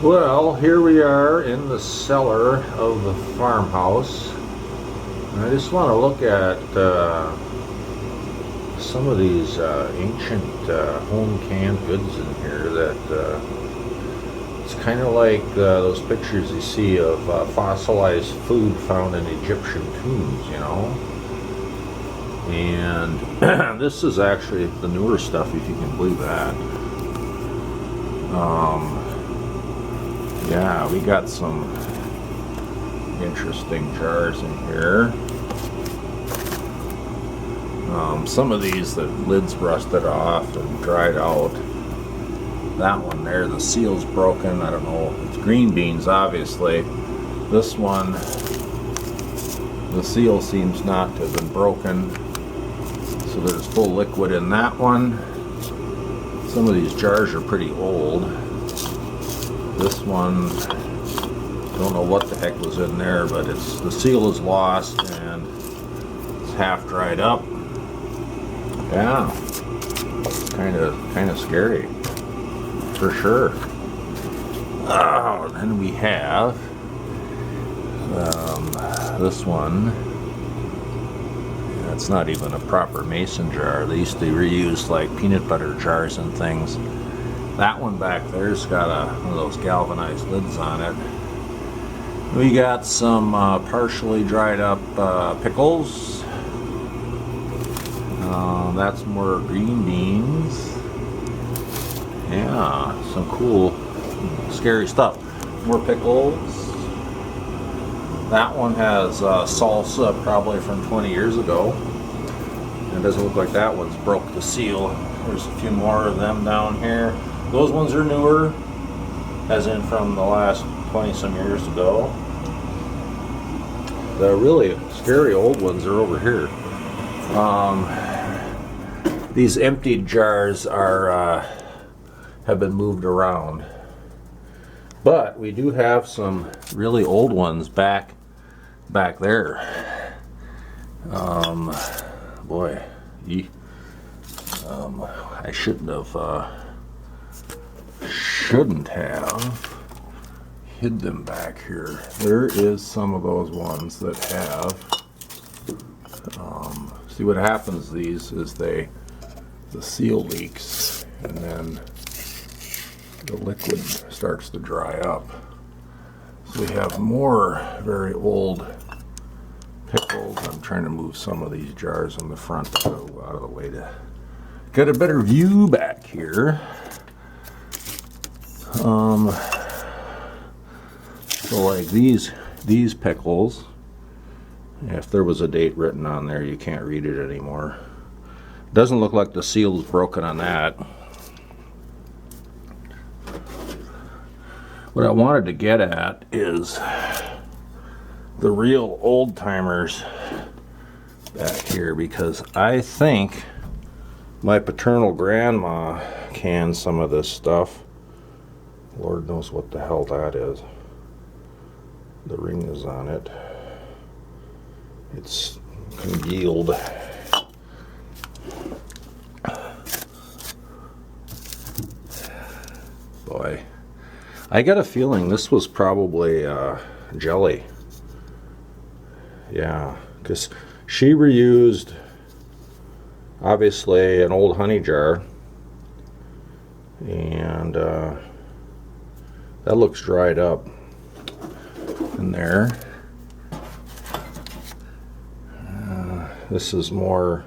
Well, here we are in the cellar of the farmhouse. I just want to look at some of these ancient home canned goods in here that it's kind of like those pictures you see of fossilized food found in Egyptian tombs, you know. And this is actually the newer stuff, if you can believe that. Yeah, we got some interesting jars in here. Some of these, the lid's rusted off and dried out. That one there, the seal's broken. I don't know, it's green beans, obviously. This one, the seal seems not to have been broken. So there's full liquid in that one. Some of these jars are pretty old. This one, don't know what the heck was in there, but the seal is lost and it's half dried up. Yeah, kind of scary, for sure. Oh, then we have this one. It's not even a proper mason jar. They used to reuse like peanut butter jars and things. That one back there's got one of those galvanized lids on it. We got some partially dried up pickles. That's more green beans. Yeah, some cool, scary stuff. More pickles. That one has salsa, probably from 20 years ago. It doesn't look like that one's broke the seal. There's a few more of them down here. Those ones are newer, as in from the last 20 some years ago. The really scary old ones are over here. These emptied jars are have been moved around, but we do have some really old ones back there. Boy, I shouldn't have hid them back here. There is some of those ones that have. See what happens? These is the seal leaks, and then the liquid starts to dry up. So we have more very old pickles. I'm trying to move some of these jars in the front out of the way to get a better view back here. So like these pickles, if there was a date written on there, you can't read it anymore. Doesn't look like the seal is broken on that. What I wanted to get at is the real old timers back here, because I think my paternal grandma canned some of this stuff. Lord knows what the hell that is. The ring is on it. It's congealed. Boy, I got a feeling this was probably jelly. Yeah, because she reused, obviously, an old honey jar, and that looks dried up in there. This is more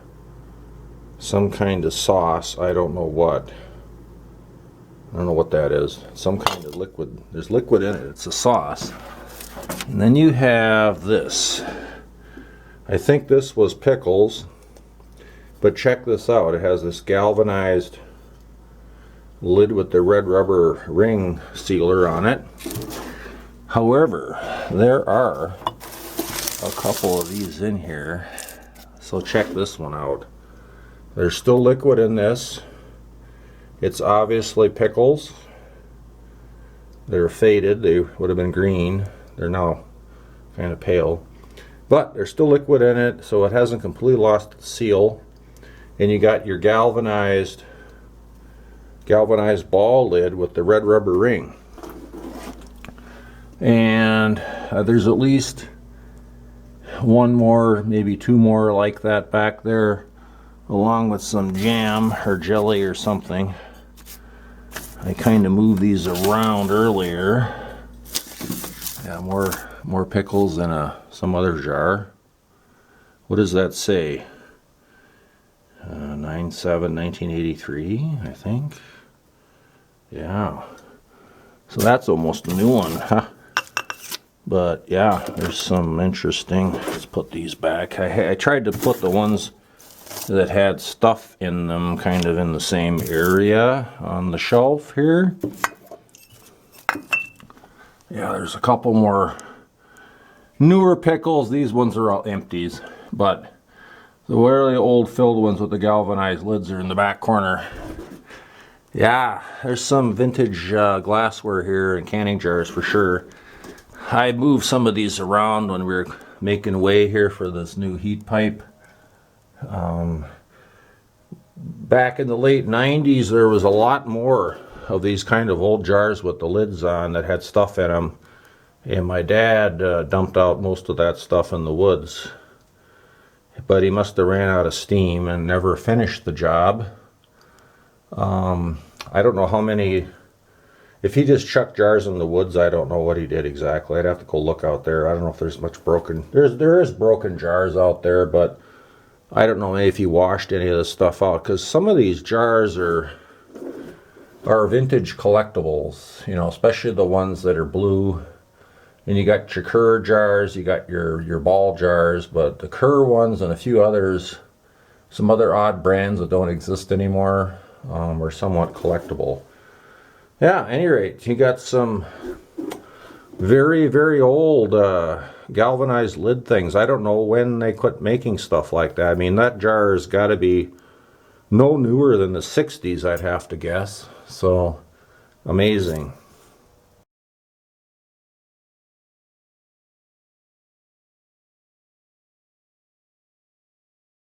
some kind of sauce. I don't know what. I don't know what that is. Some kind of liquid. There's liquid in it. It's a sauce. And then you have this. I think this was pickles. But check this out. It has this galvanized lid with the red rubber ring sealer on it. However, there are a couple of these in here. So check this one out. There's still liquid in this. It's obviously pickles. They're faded. They would have been green. They're now kind of pale. But there's still liquid in it, so it hasn't completely lost its seal. And you got your galvanized ball lid with the red rubber ring. And there's at least one more, maybe two more like that back there, along with some jam or jelly or something. I kind of moved these around earlier. Yeah, more pickles in some other jar. What does that say? 9/7/1983, I think. Yeah. So that's almost a new one, huh? But yeah, there's some interesting. Let's put these back. I tried to put the ones that had stuff in them kind of in the same area on the shelf here. Yeah, there's a couple more newer pickles. These ones are all empties, but the really old filled ones with the galvanized lids are in the back corner. Yeah, there's some vintage glassware here and canning jars for sure. I moved some of these around when we were making way here for this new heat pipe. Back in the late 90s, there was a lot more of these kind of old jars with the lids on that had stuff in them. And my dad dumped out most of that stuff in the woods. But he must have ran out of steam and never finished the job. I don't know how many. If he just chucked jars in the woods, I don't know what he did exactly. I'd have to go look out there. I don't know if there's much broken. There is broken jars out there, but I don't know if he washed any of the stuff out, because some of these jars are vintage collectibles. You know, especially the ones that are blue. And you got your Kerr jars, you got your ball jars, but the Kerr ones and a few others, some other odd brands that don't exist anymore, are somewhat collectible. Yeah, at any rate, you got some very, very old galvanized lid things. I don't know when they quit making stuff like that. I mean, that jar has got to be no newer than the 60s, I'd have to guess. So, amazing.